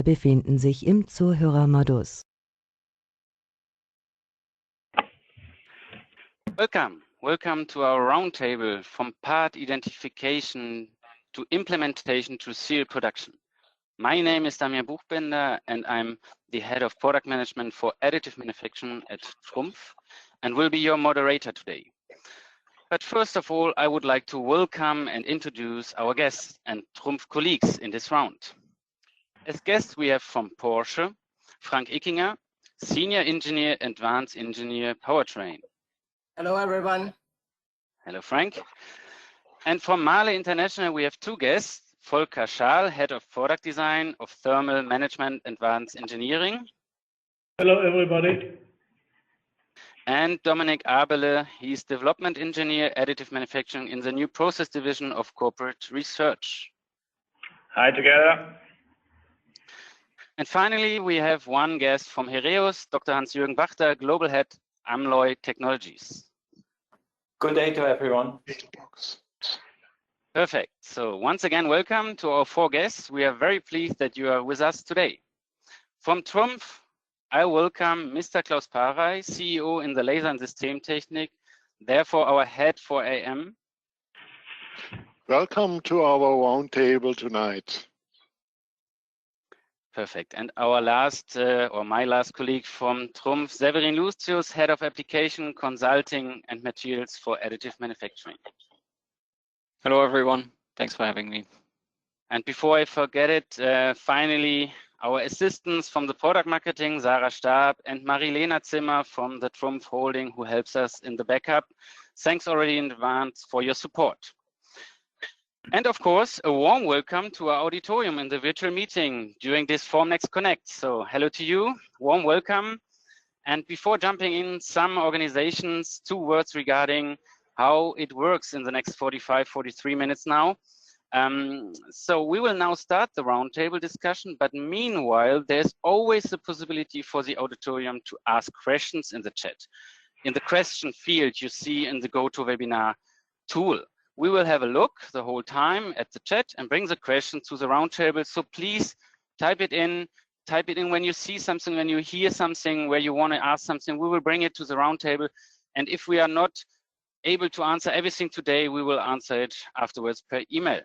befinden sich im Zuhörermodus. Welcome to our roundtable from part identification to implementation to serial production. My name is Damir Buchbender and I'm the head of product management for additive manufacturing at TRUMPF and will be your moderator today. But first of all, I would like to welcome and introduce our guests and TRUMPF colleagues in this round. As guests, we have from Porsche, Frank Ickinger, Senior Engineer, Advanced Engineer, Powertrain. Hello, everyone. Hello, Frank. And from Mahle International, we have two guests, Volker Schaal, Head of Product Design of Thermal Management Advanced Engineering. Hello, everybody. And Dominik Abele, he's Development Engineer, Additive Manufacturing in the New Process Division of Corporate Research. Hi together. And finally, we have one guest from Heraeus, Dr. Hans-Jürgen Wachter, Global Head, Alloy Technologies. Good day to everyone. Perfect. So once again, welcome to our four guests. We are very pleased that you are with us today. From TRUMPF, I welcome Mr. Klaus Parey, CEO in the Laser and Systemtechnik, therefore our head for AM. Welcome to our roundtable tonight. Perfect. And our last, or my last colleague from TRUMPF, Severin Lucius, Head of Application, Consulting and Materials for Additive Manufacturing. Hello, everyone. Thanks for having me. And before I forget it, finally, our assistants from the product marketing, Sarah Stab and Marilena Zimmer from the TRUMPF Holding, who helps us in the backup. Thanks already in advance for your support. And of course, a warm welcome to our auditorium in the virtual meeting during this formnext Connect. So hello to you, warm welcome. And before jumping in, some organizations, 2 words regarding how it works in the next 43 minutes now. So we will now start the roundtable discussion, but meanwhile, there's always the possibility for the auditorium to ask questions in the chat. In the question field you see in the GoToWebinar tool. We will have a look the whole time at the chat and bring the question to the roundtable. So please type it in when you see something, when you hear something where you want to ask something, we will bring it to the roundtable. And if we are not able to answer everything today, we will answer it afterwards per email.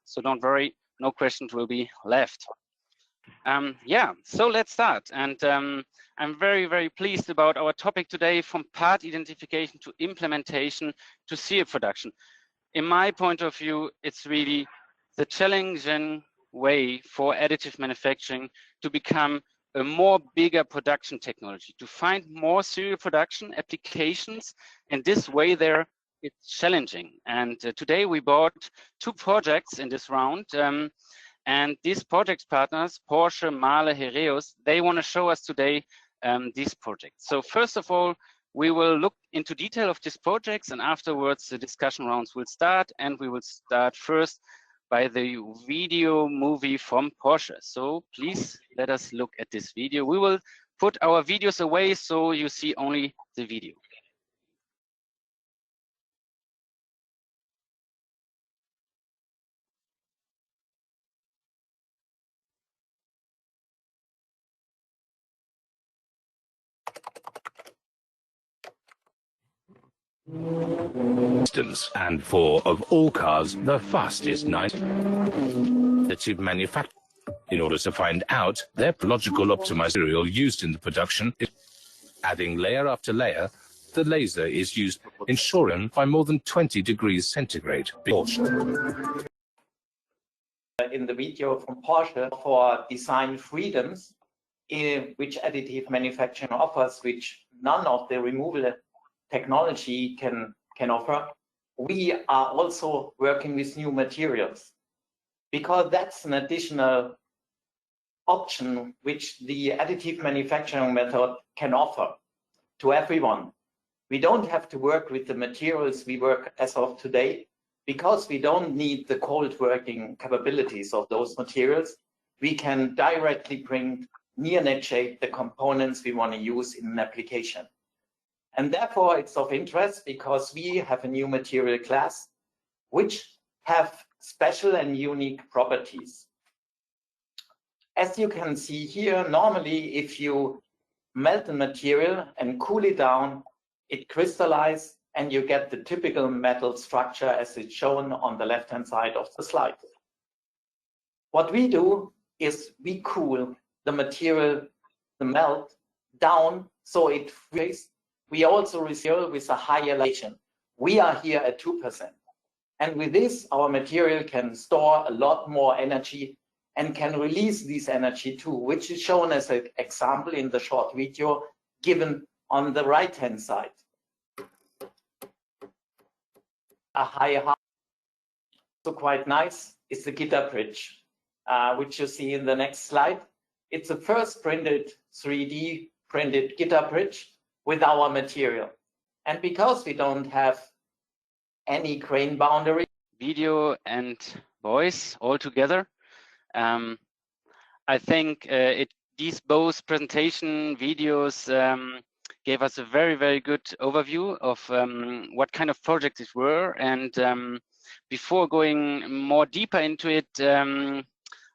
So don't worry, no questions will be left. Yeah, so let's start. And I'm very, very pleased about our topic today, from part identification to implementation to serial production. In my point of view, it's really the challenging way for additive manufacturing to become a more bigger production technology, to find more serial production applications. And this way there, it's challenging. And today we brought 2 projects in this round. And these project partners, Porsche, Mahle, Heraeus, they want to show us today these projects. So first of all, we will look into detail of these projects, and afterwards the discussion rounds will start, and we will start first by the video movie from Porsche. So please let us look at this video. We will put our videos away so you see only the video. And for, of all cars, the fastest additive manufacturing. In order to find out their logical optimized material used in the production, adding layer after layer, the laser is used, ensuring by more than 20 degrees centigrade. In the video from Porsche for design freedoms, which additive manufacturing offers, which none of the removal technology can offer, we are also working with new materials, because that's an additional option which the additive manufacturing method can offer to everyone. We don't have to work with the materials we work as of today, because we don't need the cold working capabilities of those materials. We can directly bring near net shape the components we want to use in an application. And therefore it's of interest, because we have a new material class which have special and unique properties. As you can see here, normally if you melt the material and cool it down, it crystallizes and you get the typical metal structure as it's shown on the left-hand side of the slide. What we do is we cool the material, the melt, down so it freezes. We also reserve with a high elevation. We are here at 2%. And with this, our material can store a lot more energy and can release this energy too, which is shown as an example in the short video given on the right-hand side. A high, so quite nice, is the guitar bridge, which you see in the next slide. It's the first printed 3D printed guitar bridge with our material. And because we don't have any grain boundary, video and voice all together. I think these both presentation videos gave us a very, very good overview of what kind of projects it were. And before going more deeper into it, I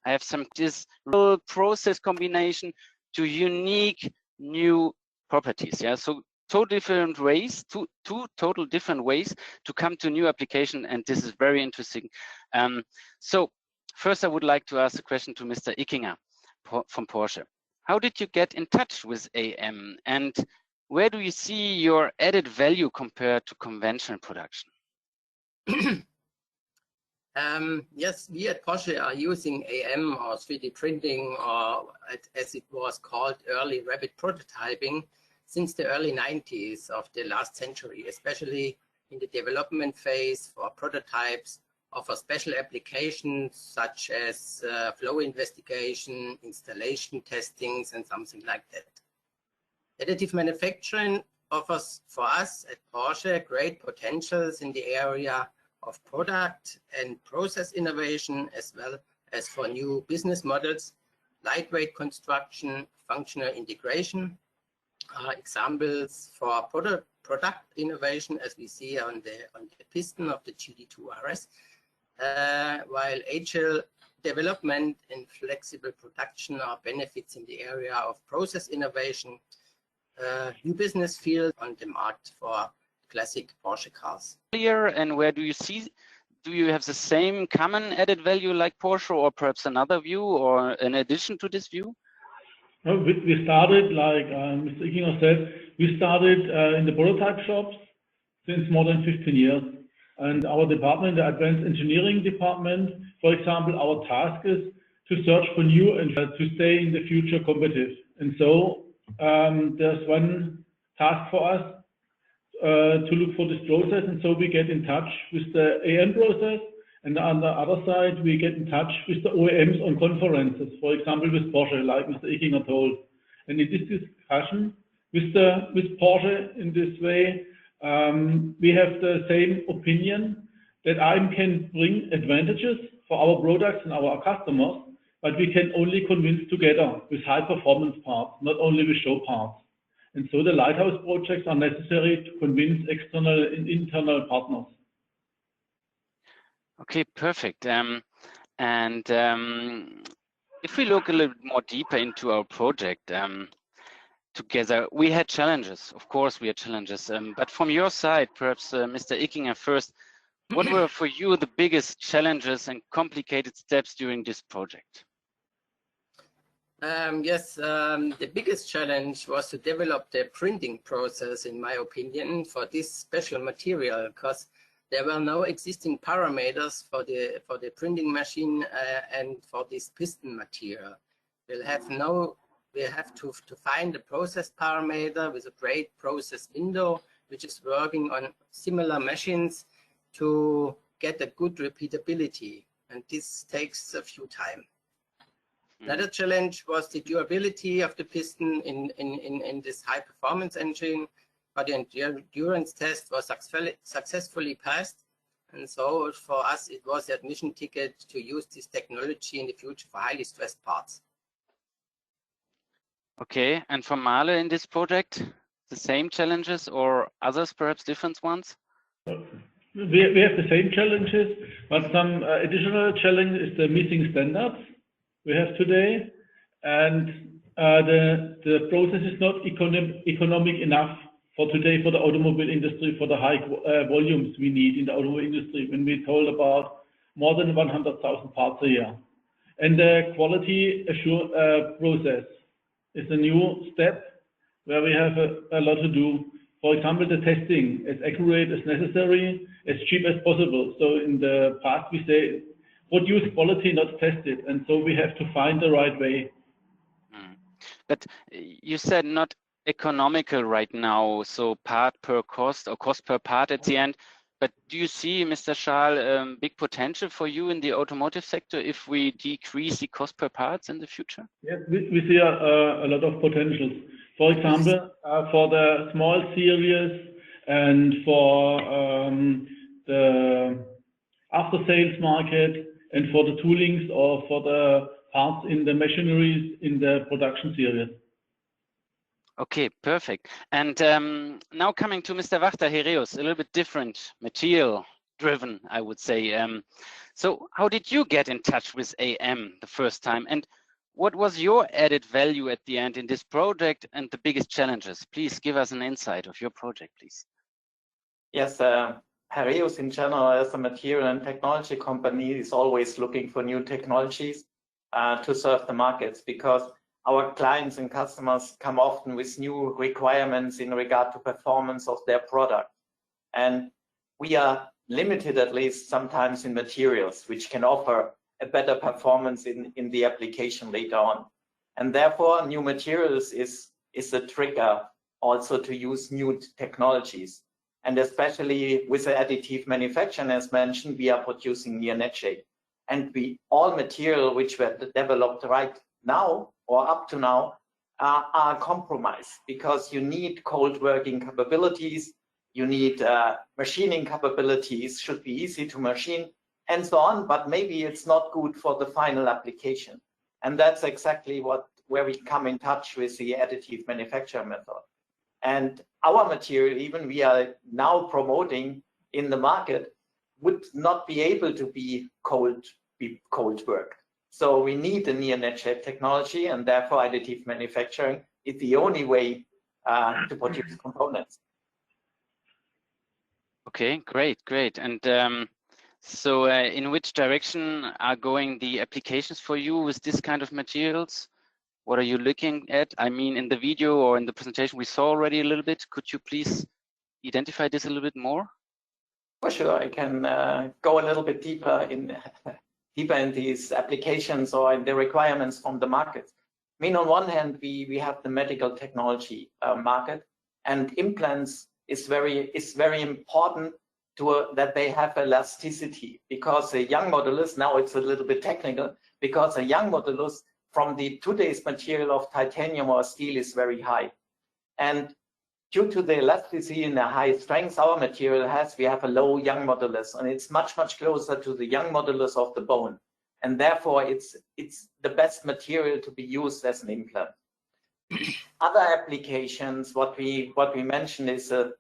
have this real process combination to unique new properties. Yeah, so two different ways, two total different ways to come to new application, and this is very interesting. So first, I would like to ask a question to Mr. Ickinger from Porsche. How did you get in touch with AM, and where do you see your added value compared to conventional production? Yes, we at Porsche are using AM or 3D printing, or as it was called, early rapid prototyping, since the early 90s of the last century, especially in the development phase for prototypes or for special applications such as flow investigation, installation testings, and something like that. Additive manufacturing offers for us at Porsche great potentials in the area of product and process innovation, as well as for new business models, lightweight construction, functional integration. Examples for product innovation, as we see on the piston of the GD2 RS, while agile development and flexible production are benefits in the area of process innovation, new business field on the market for classic Porsche cars. And where do you see, do you have the same common added value like Porsche, or perhaps another view or in addition to this view? We started, like Mr. Ickinger said, we started in the prototype shops since more than 15 years. And our department, the advanced engineering department, for example, our task is to search for new and to stay in the future competitive. And so there's one task for us to look for this process. And so we get in touch with the AM process. And on the other side, we get in touch with the OEMs on conferences, for example, with Porsche, like Mr. Ickinger told. And in this discussion with Porsche in this way, we have the same opinion that AM can bring advantages for our products and our customers, but we can only convince together with high performance parts, not only with show parts. And so the Lighthouse projects are necessary to convince external and internal partners. Okay, perfect. If we look a little bit more deeper into our project together, we had challenges. Of course, we had challenges. But from your side, perhaps Mr. Ickinger first, what were for you the biggest challenges and complicated steps during this project? Yes, the biggest challenge was to develop the printing process, in my opinion, for this special material, because there were no existing parameters for the printing machine and for this piston material. We have to find a process parameter with a great process window, which is working on similar machines to get a good repeatability, and this takes a few time. Another challenge was the durability of the piston in this high performance engine. But the endurance test was successfully passed, and so for us it was the admission ticket to use this technology in the future for highly stressed parts. Okay, and for Mahle in this project, the same challenges or others, perhaps different ones? We have the same challenges, but some additional challenge is the missing standards we have today. and the process is not economic enough for today for the automobile industry, for the high volumes we need in the automobile industry when we told about more than 100,000 parts a year. And the quality process is a new step where we have a lot to do. For example, the testing as accurate as necessary, as cheap as possible. So in the past we say, produce quality, not test it. And so we have to find the right way. But you said not economical right now, so part per cost or cost per part at the end. But do you see, Mr. Schaal, big potential for you in the automotive sector if we decrease the cost per parts in the future? Yes, we see a lot of potentials. For example, for the small series and for the after-sales market and for the toolings or for the parts in the machineries in the production series. Okay, perfect. And now coming to Mr. Wachter, Heraeus, a little bit different, material driven, I would say. So how did you get in touch with AM the first time? And what was your added value at the end in this project and the biggest challenges? Please give us an insight of your project, please. Yes, Heraeus in general as a material and technology company is always looking for new technologies to serve the markets, because our clients and customers come often with new requirements in regard to performance of their product. And we are limited, at least sometimes, in materials, which can offer a better performance in the application later on. And therefore, new materials is a trigger also to use new technologies. And especially with the additive manufacturing, as mentioned, we are producing near net shape. And all material which were developed right now or up to now are compromised, because you need cold working capabilities, you need machining capabilities, should be easy to machine, and so on, but maybe it's not good for the final application. And that's exactly where we come in touch with the additive manufacturing method. And our material, even we are now promoting in the market, would not be able to be cold work. So we need a near net shape technology, and therefore additive manufacturing is the only way to produce components. Okay, great. And so in which direction are going the applications for you with this kind of materials? What are you looking at? I mean, in the video or in the presentation we saw already a little bit. Could you please identify this a little bit more? For sure, I can go a little bit deeper in these applications or in the requirements from the market. I mean, on one hand, we have the medical technology market, and implants is very important that they have elasticity, because a young modulus, now it's a little bit technical, because a young modulus from the today's material of titanium or steel is very high. And due to the elasticity and the high strength our material has, we have a low young modulus, and it's much closer to the young modulus of the bone. And therefore, it's the best material to be used as an implant. Other applications, what we mentioned is a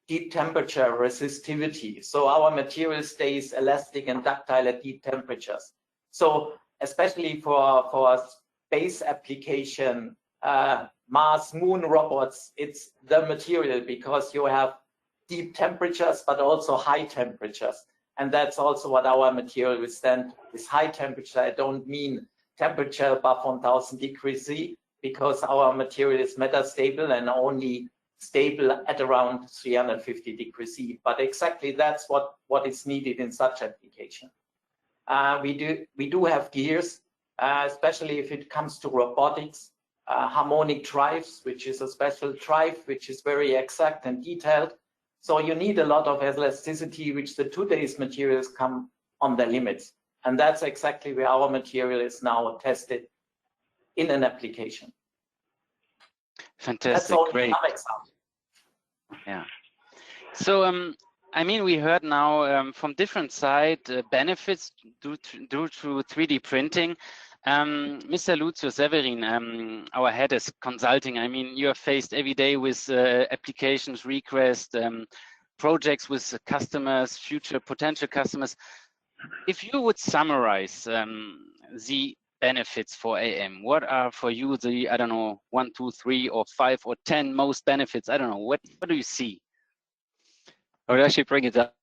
deep temperature resistivity. So our material stays elastic and ductile at deep temperatures. So especially for space application, Mars, moon robots, it's the material, because you have deep temperatures, but also high temperatures. And that's also what our material withstand is, high temperature. I don't mean temperature above 1000 degrees C, because our material is metastable and only stable at around 350 degrees C. But exactly that's what is needed in such application. We do have gears, especially if it comes to robotics, harmonic drives, which is a special drive, which is very exact and detailed. So you need a lot of elasticity, which the today's materials come on their limits. And that's exactly where our material is now tested in an application. Fantastic, great. Yeah. So, I mean, we heard now from different side benefits due to 3D printing. Mr. Lucio Severin, our head is consulting. I mean, you are faced every day with applications, requests, projects with customers, future potential customers. If you would summarize the benefits for AM? What are for you the, I don't know, 1, 2, 3, or 5 or 10 most benefits? I don't know. What do you see? I would actually bring it up.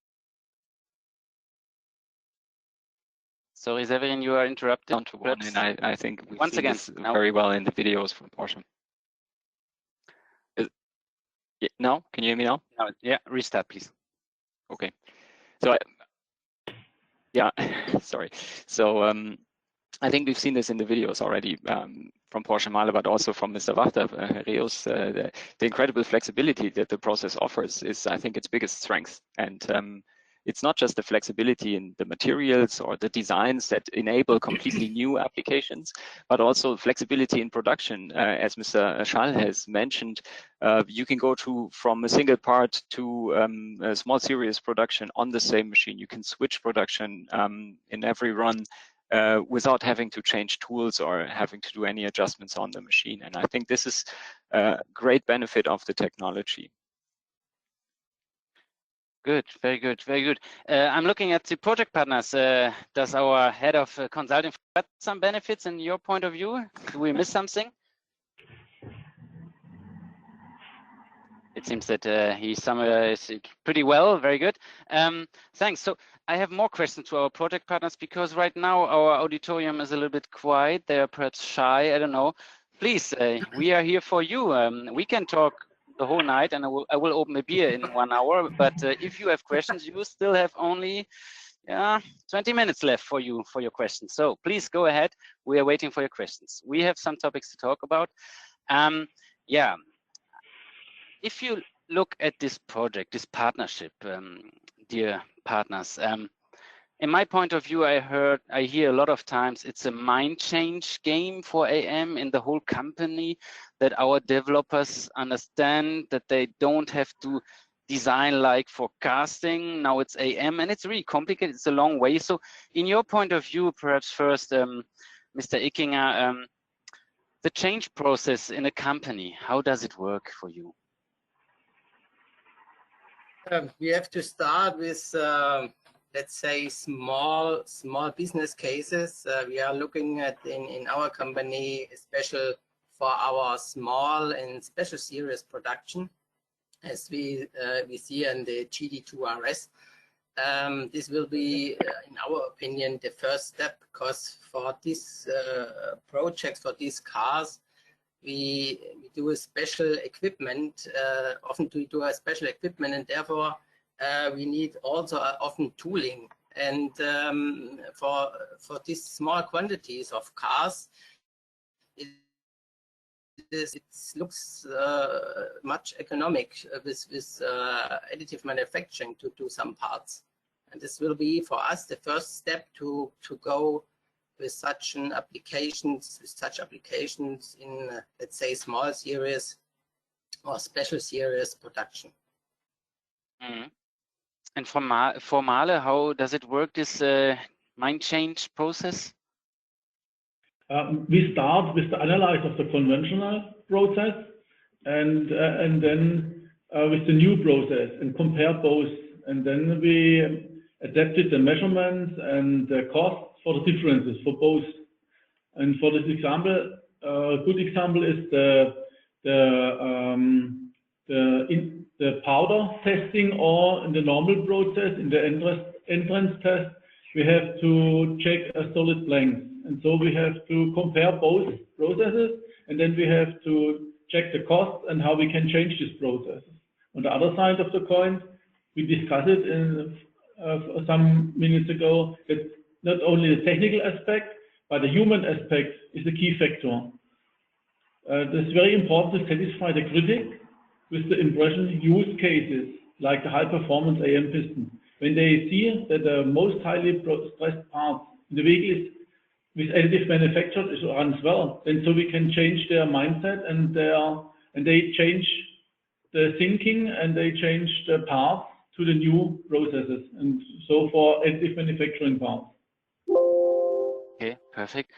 Sorry, Severin, you are interrupted. Down to one, and I think we've Once seen again, this now. very well in the videos from Porsche. No, can you hear me now? No, yeah, restart, please. Okay. So, yeah, sorry. So, I think we've seen this in the videos already from Porsche Mahle, but also from Mr. Wachter, Heraeus. The incredible flexibility that the process offers is, I think, its biggest strength. And it's not just the flexibility in the materials or the designs that enable completely new applications, but also flexibility in production. As Mr. Schall has mentioned, you can go from a single part to a small series production on the same machine. You can switch production in every run without having to change tools or having to do any adjustments on the machine. And I think this is a great benefit of the technology. Good, very good, very good. I'm looking at the project partners. Does our head of consulting have some benefits in your point of view? Do we miss something? It seems that he summarized it pretty well. Very good. Thanks. So I have more questions to our project partners because right now our auditorium is a little bit quiet. They are perhaps shy. I don't know. Please, we are here for you. We can talk the whole night, and I will open a beer in 1 hour. But if you have questions, you still have only 20 minutes left for your questions. So please go ahead. We are waiting for your questions. We have some topics to talk about. Yeah. If you look at this project, this partnership, dear partners, in my point of view, I hear a lot of times it's a mind change game for AM in the whole company, that our developers understand that they don't have to design like for casting. Now it's AM, and it's really complicated. It's a long way. So in your point of view, perhaps first, Mr. Ickinger, the change process in a company, how does it work for you? We have to start with, let's say, small business cases. We are looking at in our company, especially for our small and special series production, as we see in the GD2 RS. This will be, in our opinion, the first step, because for these projects, for these cars, we do a special equipment, often we do a special equipment, and therefore we need also often tooling. And for these small quantities of cars, it looks much economic with additive manufacturing to do some parts. And this will be for us the first step to go with such applications in, let's say, small series or special series production. Mm-hmm. And for Mahle, how does it work, this mind change process? We start with the analysis of the conventional process, and then with the new process, and compare both. And then we adapted the measurements and the costs for the differences for both. And for this example, a good example is the powder testing, or in the normal process, in the entrance test, we have to check a solid blank. And so we have to compare both processes, and then we have to check the cost and how we can change this process. On the other side of the coin, we discussed it some minutes ago, that not only the technical aspect, but the human aspect is the key factor. It's very important to satisfy the critic with the impression use cases, like the high performance AM piston. When they see that the most highly stressed part in the vehicle is with additive manufacture, it runs well, then so we can change their mindset, and they change the thinking, and they change the path to the new processes, and so for additive manufacturing parts. Okay, perfect.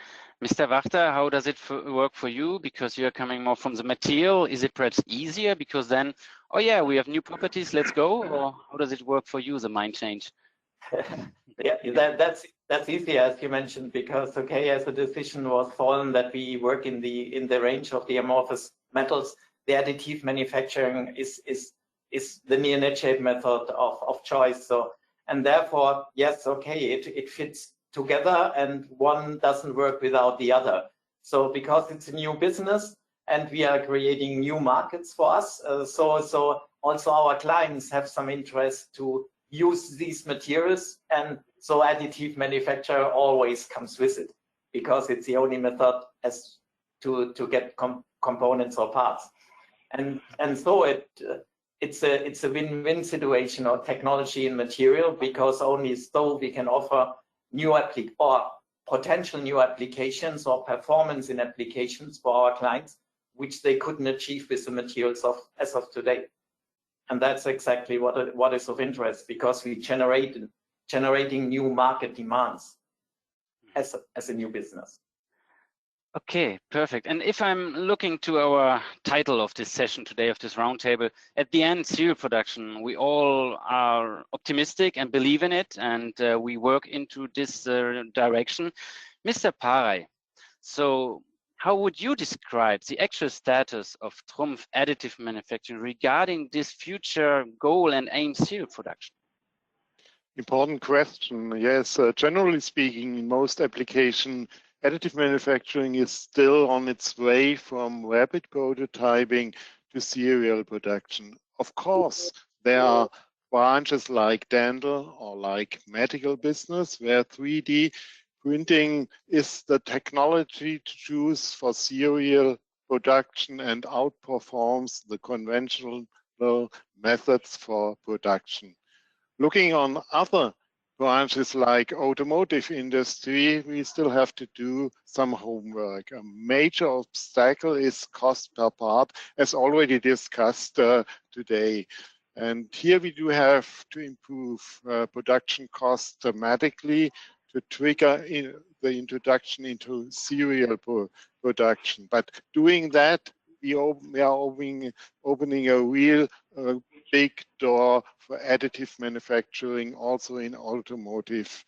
Mr. Wachter, how does it work for you? Because you're coming more from the material. Is it perhaps easier because then, oh yeah, we have new properties, let's go? Or how does it work for you, the mind change? Yeah, that's easy, as you mentioned, because as a decision was fallen that we work in the range of the amorphous metals, the additive manufacturing is the near net shape method of choice. So, and therefore, yes, it fits together, and one doesn't work without the other. So because it's a new business and we are creating new markets for us, so also our clients have some interest to use these materials, and so additive manufacture always comes with it, because it's the only method as to get components or parts, and so it's a win-win situation of technology and material, because only so we can offer new potential new applications or performance in applications for our clients, which they couldn't achieve with the materials as of today. And that's exactly what is of interest, because we generating new market demands as a new business. Okay, perfect. And if I'm looking to our title of this session today, of this roundtable, at the end, serial production, we all are optimistic and believe in it, and we work into this direction. Mr. Parey, so how would you describe the actual status of TRUMPF additive manufacturing regarding this future goal and aim serial production? Important question. Yes, generally speaking, in most applications, additive manufacturing is still on its way from rapid prototyping to serial production. Of course, there are branches like dental or like medical business where 3D printing is the technology to choose for serial production and outperforms the conventional methods for production. Looking on other branches like automotive industry, we still have to do some homework. A major obstacle is cost per part, as already discussed today. And here we do have to improve production costs dramatically to trigger the introduction into serial production. But doing that, we are opening a real big door for additive manufacturing also in automotive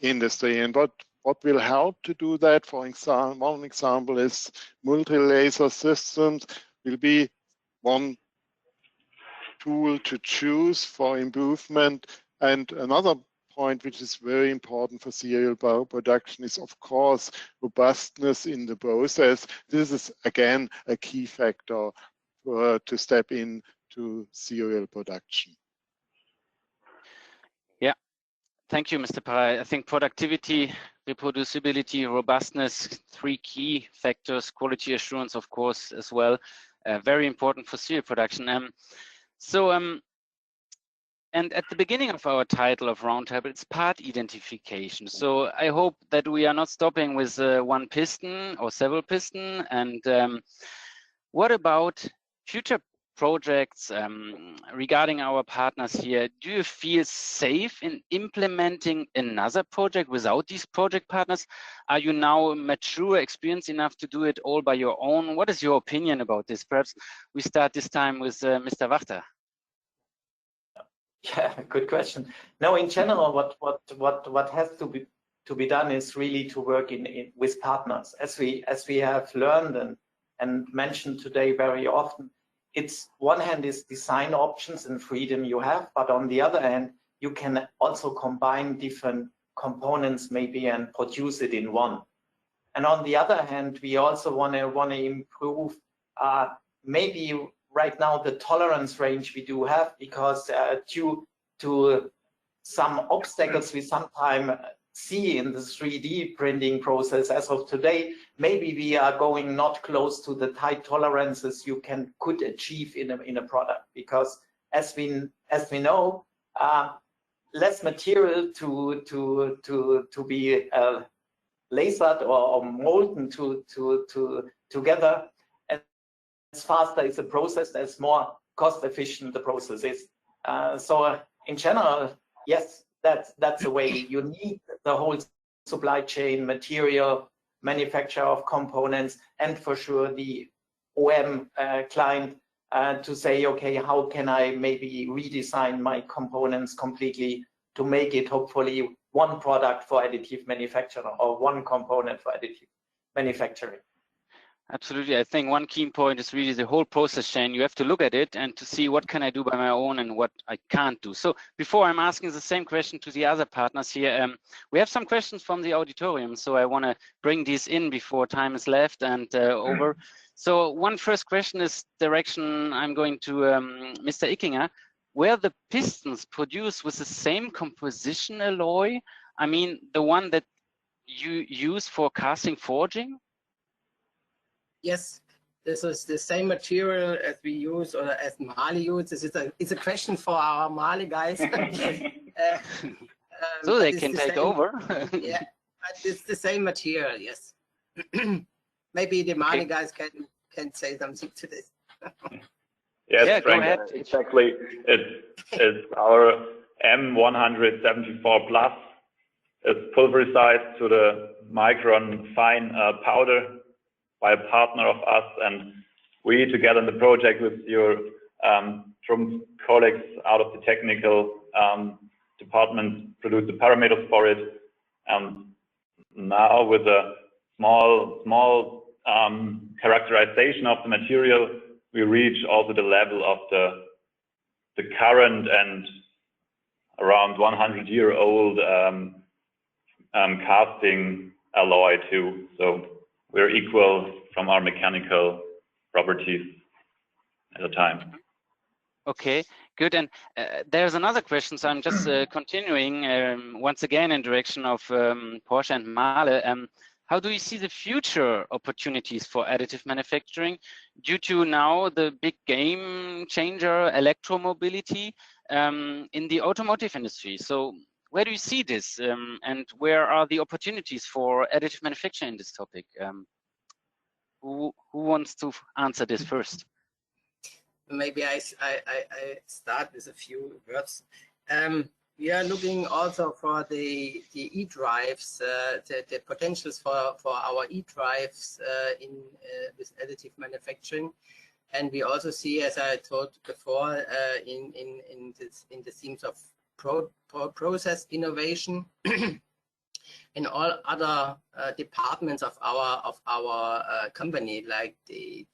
industry. And what will help to do that, for example, one example is multi-laser systems will be one tool to choose for improvement. And another point which is very important for serial production is, of course, robustness in the process. This is, again, a key factor to step in to serial production. Yeah, thank you, Mr. Parey. I think productivity, reproducibility, robustness, three key factors, quality assurance, of course, as well, very important for serial production. And at the beginning of our title of Roundtable, it's part identification. So I hope that we are not stopping with one piston or several piston. And what about future projects regarding our partners here? Do you feel safe in implementing another project without these project partners? Are you now mature, experienced enough to do it all by your own? What is your opinion about this? Perhaps we start this time with Mr. Wachter. Yeah, good question. No, in general, what has to be done is really to work with partners, as we have learned and mentioned today very often. It's one hand is design options and freedom you have, but on the other hand, you can also combine different components maybe and produce it in one. And on the other hand, we also want to improve maybe right now the tolerance range we do have, because due to some obstacles we sometimes see in the 3D printing process as of today, maybe we are going not close to the tight tolerances you could achieve in a product, because as we know, less material to be lasered or molten together, as faster is the process, as more cost efficient the process is. So in general, yes, that's the way. You need the whole supply chain, material, manufacture of components, and for sure the OEM client to say, okay, how can I maybe redesign my components completely to make it hopefully one product for additive manufacturing or one component for additive manufacturing. Absolutely. I think one key point is really the whole process chain. You have to look at it and to see what can I do by my own and what I can't do. So before I'm asking the same question to the other partners here, we have some questions from the auditorium. So I want to bring these in before time is left and over. So one first question is direction I'm going to Mr. Ickinger. Were the pistons produced with the same composition alloy? I mean, the one that you use for casting forging? Yes, this is the same material as we use or as Mahle uses. It's a question for our Mahle guys. So they can take over. Yeah, but it's the same material, yes. Maybe the Mahle guys can say something to this. Yes, yeah, Frank, go ahead. exactly. It's our M174 Plus. It's pulverized to the micron fine powder by a partner of us, and we, together in the project with your TRUMPF colleagues out of the technical department, produce the parameters for it. Now with a small characterization of the material, we reach also the level of the current and around 100-year-old casting alloy too. So we're equal from our mechanical properties at the time. Okay, good. And there's another question. So I'm just continuing once again in direction of Porsche and Mahle. How do you see the future opportunities for additive manufacturing due to now the big game changer, electromobility in the automotive industry? So where do you see this and where are the opportunities for additive manufacturing in this topic? Who wants to answer this first? Maybe I start with a few words. We are looking also for the e-drives, the potentials for our e-drives with additive manufacturing, and we also see, as I told before, in the themes of process innovation in all other departments of our company, like the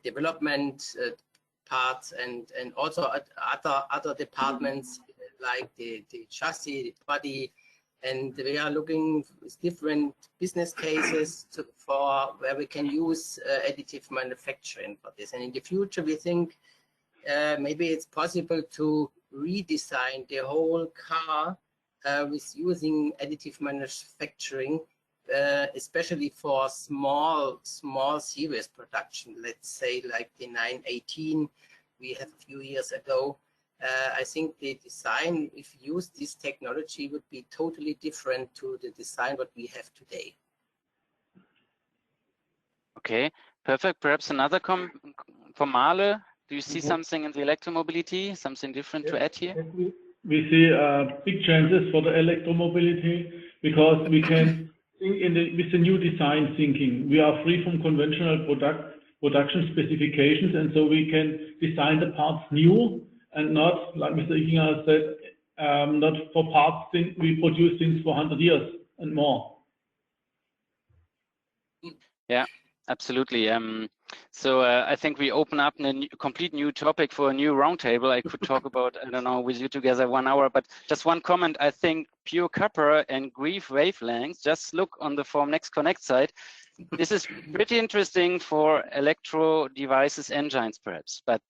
development parts and also other departments like the chassis, the body, and we are looking with different business cases for where we can use additive manufacturing for this. And in the future, we think maybe it's possible to redesign the whole car with using additive manufacturing, especially for small series production. Let's say like the 918 we had a few years ago. I think the design, if you use this technology, would be totally different to the design what we have today. Okay, perfect. Perhaps another for Mahle. Do you see something in the electromobility, something different to add here? We see big chances for the electromobility because we can think with the new design thinking. We are free from conventional production specifications, and so we can design the parts new and not, like Mr. Ickinger said, not for parts we produce things for 100 years and more. Yeah, absolutely. So I think we open up a complete new topic for a new roundtable. I could talk about, I don't know, with you together 1 hour, but just one comment. I think pure copper and grief wavelengths, just look on the formnext Connect site. This is pretty interesting for electro devices engines, perhaps. But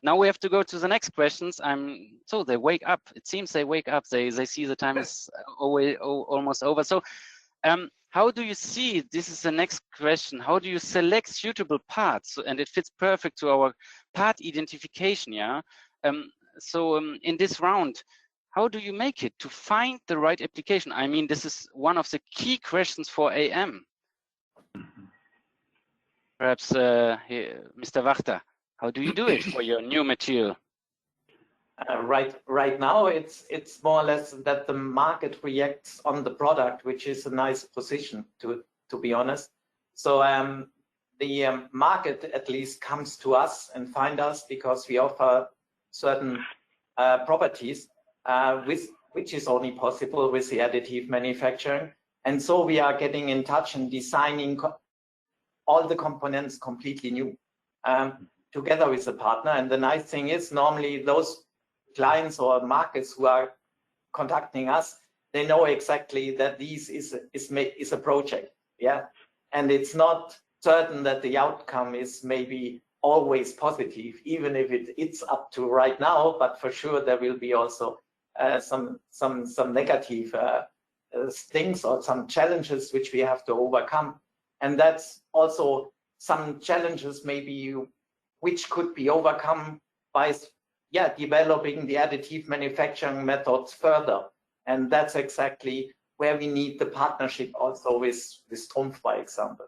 now we have to go to the next questions. So they wake up. It seems they wake up. They see the time is almost over. So how do you see, this is the next question, how do you select suitable parts? And it fits perfect to our part identification, yeah? So in this round, how do you make it to find the right application? I mean, this is one of the key questions for AM. Perhaps Mr. Wachter, how do you do it for your new material? Right now, it's more or less that the market reacts on the product, which is a nice position to be honest. So the market at least comes to us and find us because we offer certain properties, which is only possible with the additive manufacturing. And so we are getting in touch and designing all the components completely new together with the partner. And the nice thing is, normally those clients or markets who are contacting us, they know exactly that this is a project, yeah, and it's not certain that the outcome is maybe always positive, even if it's up to right now. But for sure, there will be also some negative things or some challenges which we have to overcome, and that's also some challenges maybe which could be overcome by developing the additive manufacturing methods further. And that's exactly where we need the partnership also with TRUMPF, by example,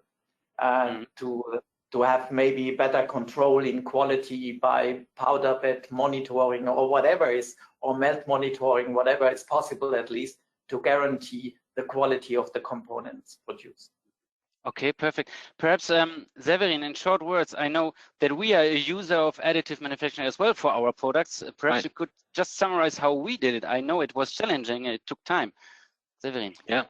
to have maybe better control in quality by powder bed monitoring or whatever is, or melt monitoring, whatever is possible, at least to guarantee the quality of the components produced. Okay, perfect. Perhaps, Severin, in short words, I know that we are a user of additive manufacturing as well for our products. Perhaps you could just summarize how we did it. I know it was challenging, it took time. Severin. Yeah,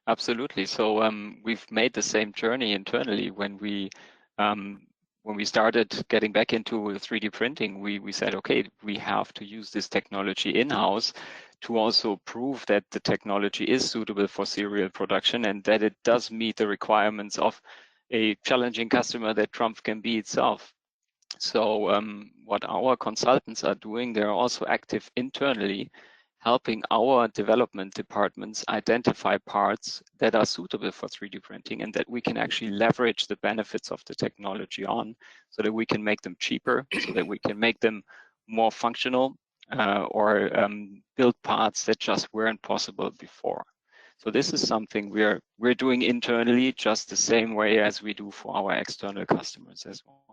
absolutely. So we've made the same journey internally when we started getting back into 3D printing. We said, okay, we have to use this technology in-house to also prove that the technology is suitable for serial production and that it does meet the requirements of a challenging customer that TRUMPF can be itself. So what our consultants are doing, they're also active internally, helping our development departments identify parts that are suitable for 3D printing and that we can actually leverage the benefits of the technology on, so that we can make them cheaper, so that we can make them more functional, or build parts that just weren't possible before. So this is something we're doing internally, just the same way as we do for our external customers as well.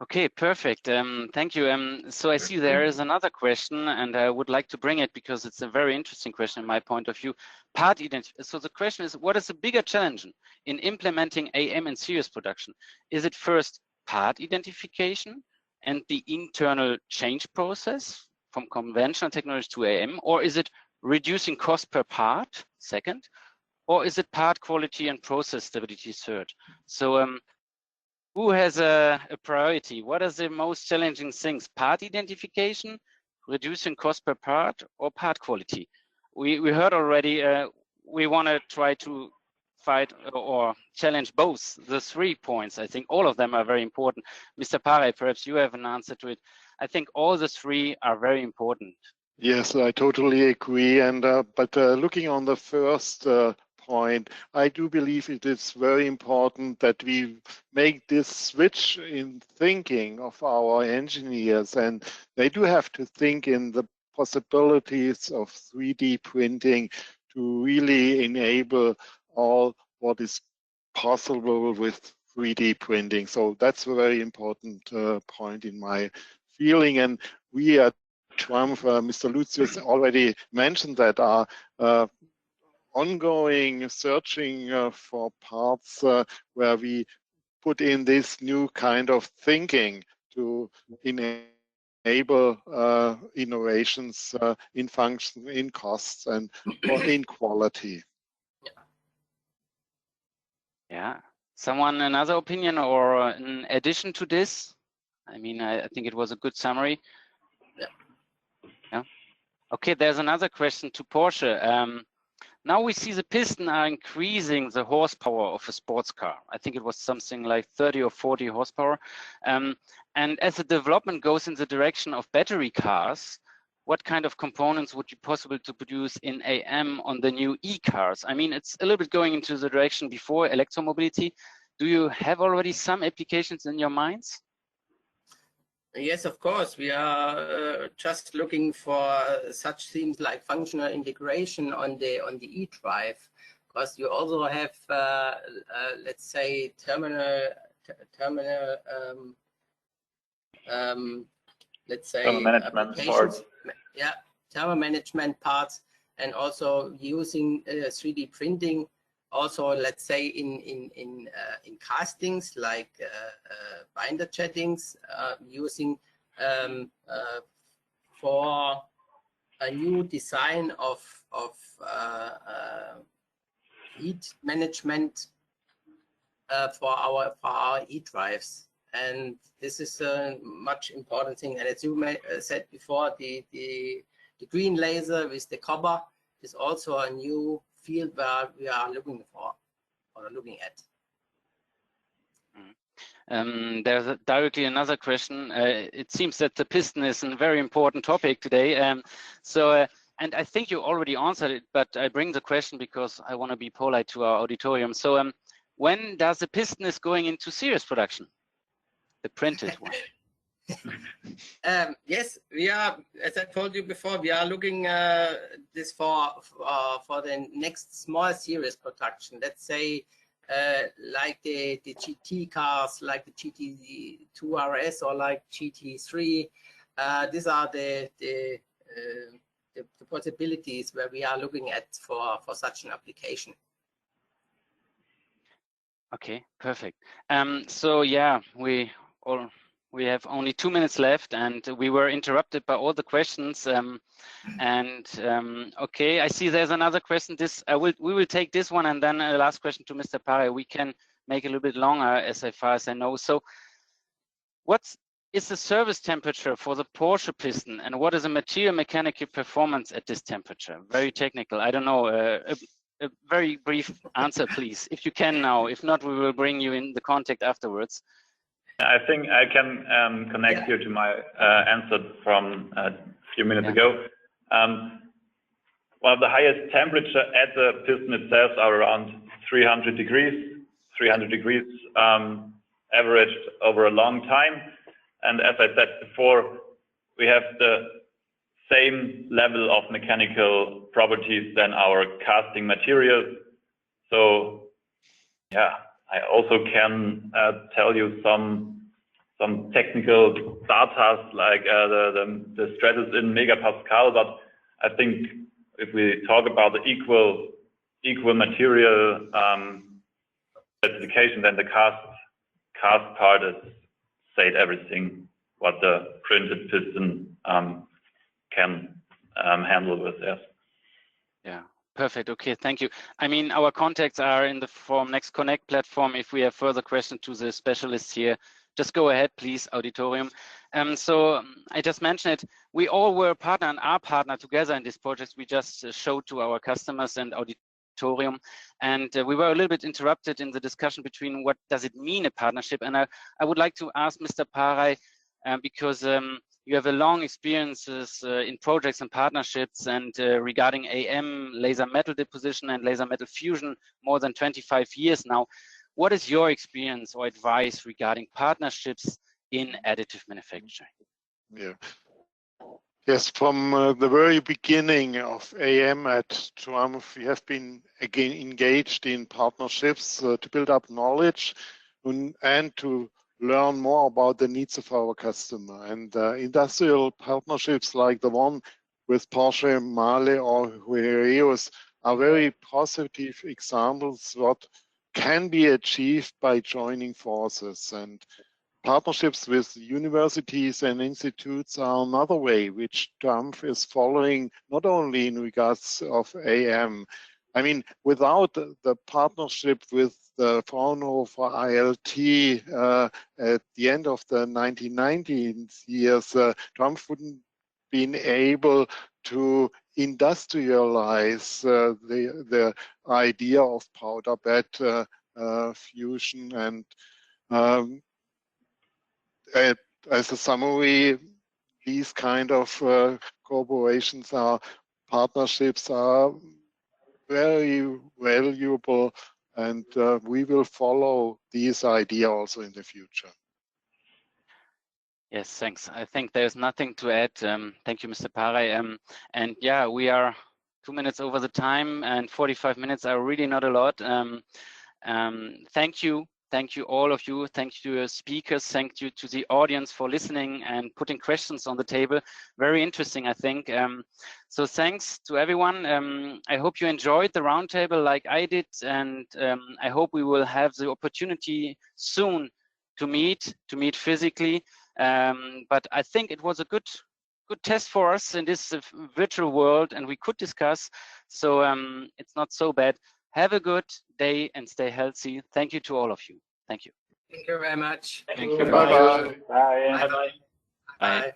Okay, perfect. Thank you. So I see there is another question, and I would like to bring it because it's a very interesting question in my point of view. So the question is, what is the bigger challenge in implementing AM in serious production? Is it first part identification and the internal change process from conventional technology to AM, or is it reducing cost per part, second, or is it part quality and process stability, third? So who has a priority? What are the most challenging things? Part identification, reducing cost per part, or part quality? We heard already, we want to try to fight or challenge both the 3 points. I think all of them are very important. Mr. Pare, perhaps you have an answer to it. I think all the 3 are very important. Yes, I totally agree. And but looking on the first point, I do believe it is very important that we make this switch in thinking of our engineers, and they do have to think in the possibilities of 3D printing to really enable all what is possible with 3D printing. So that's a very important point in my feeling. And we at TRUMPF, Mr. Lucius already mentioned that, are ongoing searching for parts where we put in this new kind of thinking to enable innovations in function, in costs, and in quality. Yeah. Someone another opinion or in addition to this? I mean, I think it was a good summary. Yeah. Okay, there's another question to Porsche. Now we see the piston are increasing the horsepower of a sports car. I think it was something like 30 or 40 horsepower. And as the development goes in the direction of battery cars, what kind of components would be possible to produce in AM on the new e-cars? I mean, it's a little bit going into the direction before electromobility. Do you have already some applications in your minds? Yes, of course. We are just looking for such things like functional integration on the e-drive, because you also have, let's say, thermal management parts. Yeah, thermal management parts, and also using 3D printing. Also, let's say in castings like binder jettings, using for a new design of heat management for our e-drives. And this is a much important thing. And as you said before, the green laser with the copper is also a new field where we are looking for or looking at. There's directly another question. It seems that the piston is a very important topic today. And I think you already answered it, but I bring the question because I want to be polite to our auditorium. So when does the piston is going into serious production? The printed one. Yes, we are, as I told you before, we are looking this for the next small series production. Let's say like the GT cars, like the GT2 RS or like GT3. These are the possibilities where we are looking at for such an application. Okay, perfect. So yeah, we have only 2 minutes left, and we were interrupted by all the questions. Okay, I see there's another question. We will take this one, and then a last question to Mr. Pare. We can make it a little bit longer, as far as I know. So, what is the service temperature for the Porsche piston, and what is the material mechanical performance at this temperature? Very technical. I don't know. A very brief answer, please, if you can now. If not, we will bring you in the contact afterwards. I think I can connect you to my answer from a few minutes ago. One of the highest temperature at the piston itself are around 300 degrees. 300 degrees averaged over a long time. And as I said before, we have the same level of mechanical properties than our casting materials. So yeah, I also can tell you some technical data like the stresses in megapascal, but I think if we talk about the equal material specification, then the cast part is said everything what the printed piston can handle with. Yes. Yeah, perfect. Okay, thank you. I mean, our contacts are in the formnext Connect platform. If we have further questions to the specialists here, just go ahead, please, auditorium. So I just mentioned it. We all were partner and are partner together in this project. We just showed to our customers and auditorium, and we were a little bit interrupted in the discussion between what does it mean a partnership. And I would like to ask Mr. Pare, because you have a long experiences in projects and partnerships, and regarding AM, laser metal deposition and laser metal fusion, more than 25 years now. What is your experience or advice regarding partnerships in additive manufacturing? Yeah. Yes, from the very beginning of AM at TRUMPF, we have been again engaged in partnerships to build up knowledge and to learn more about the needs of our customer. And industrial partnerships like the one with Porsche, Mahle or Heraeus are very positive examples what can be achieved by joining forces. And partnerships with universities and institutes are another way which TRUMPF is following, not only in regards of AM. I mean, without the partnership with the Fraunhofer ILT at the end of the 1990s years, TRUMPF wouldn't been able to industrialize the idea of powder bed fusion. And as a summary, these kind of cooperations partnerships are very valuable, and we will follow this idea also in the future. Yes, thanks. I think there's nothing to add. Thank you, Mr. Pare. And yeah, we are 2 minutes over the time, and 45 minutes are really not a lot. Thank you. Thank you, all of you. Thank you to your speakers. Thank you to the audience for listening and putting questions on the table. Very interesting, I think. So thanks to everyone. I hope you enjoyed the roundtable like I did, and I hope we will have the opportunity soon to meet physically. But I think it was a good test for us in this virtual world, and we could discuss. So it's not so bad. Have a good day and stay healthy. Thank you to all of you. Thank you. Thank you very much. Thank you. Bye-bye. Bye. Bye-bye. Bye.